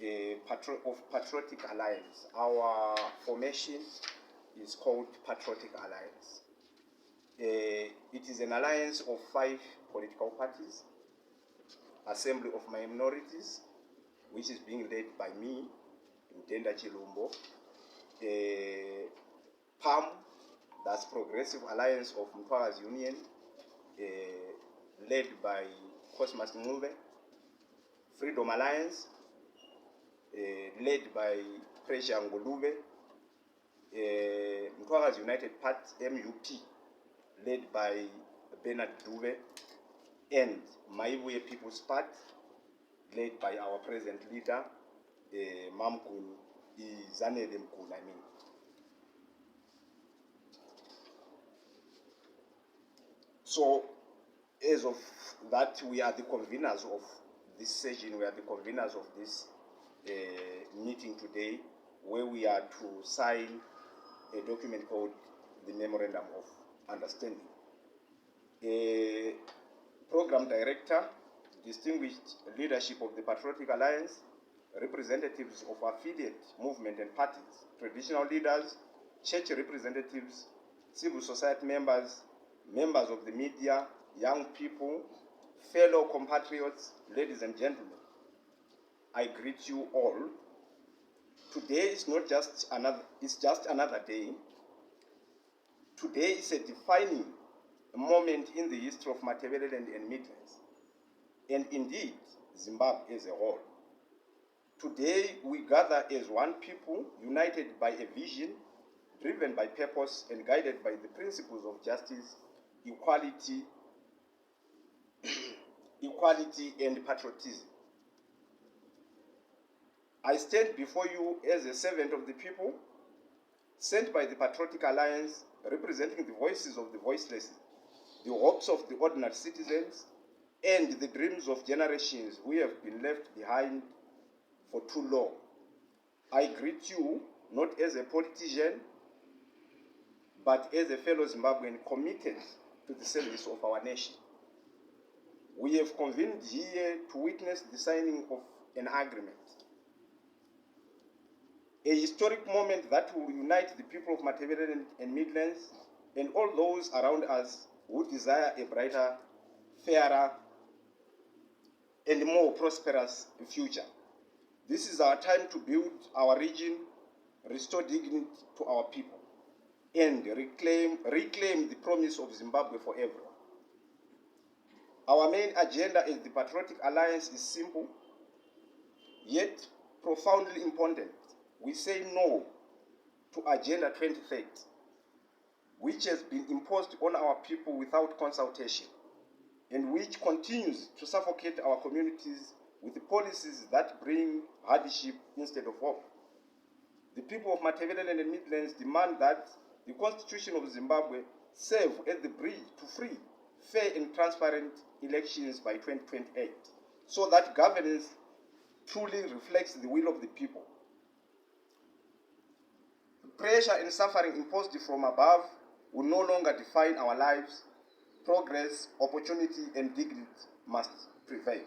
of Patriotic Alliance. Our formation is called Patriotic Alliance. It is an alliance of 5 political parties, Assembly of Minorities, which is being led by me, Mtenda Chilumbo, PAM, that's Progressive Alliance of Mtwaga's Union, led by Cosmas Ngube, Freedom Alliance, led by Pressure Ngulube, Mtwaga's United Party, MUP, led by Bernard Dube, and Maibuye People's Party, led by our present leader, Mamkulu Izanele Mkulu, So, as of that, we are the conveners of this session, we are the conveners of this meeting today, where we are to sign a document called the Memorandum of Understanding. Program Director, distinguished leadership of the Patriotic Alliance, representatives of affiliate movement and parties, traditional leaders, church representatives, civil society members, members of the media, young people, fellow compatriots, ladies and gentlemen, I greet you all. Today is not just another, it's just another day. Today is a defining moment in the history of Matabeleland and Midlands, and indeed Zimbabwe as a whole. Today we gather as one people, united by a vision, driven by purpose, and guided by the principles of justice, equality, equality and patriotism. I stand before you as a servant of the people, sent by the Patriotic Alliance, representing the voices of the voiceless, the hopes of the ordinary citizens, and the dreams of generations who have been left behind for too long. I greet you not as a politician, but as a fellow Zimbabwean committed to the service of our nation. We have convened here to witness the signing of an agreement, a historic moment that will unite the people of Matabeleland and Midlands and all those around us who desire a brighter, fairer, and more prosperous future. This is our time to build our region, restore dignity to our people, and reclaim the promise of Zimbabwe for everyone. Our main agenda as the Patriotic Alliance is simple, yet profoundly important. We say no to Agenda 2030, which has been imposed on our people without consultation, and which continues to suffocate our communities with the policies that bring hardship instead of hope. The people of Matabeleland and Midlands demand that the Constitution of Zimbabwe serve as the bridge to free, fair and transparent elections by 2028, so that governance truly reflects the will of the people. Pressure and suffering imposed from above will no longer define our lives. Progress, opportunity, and dignity must prevail.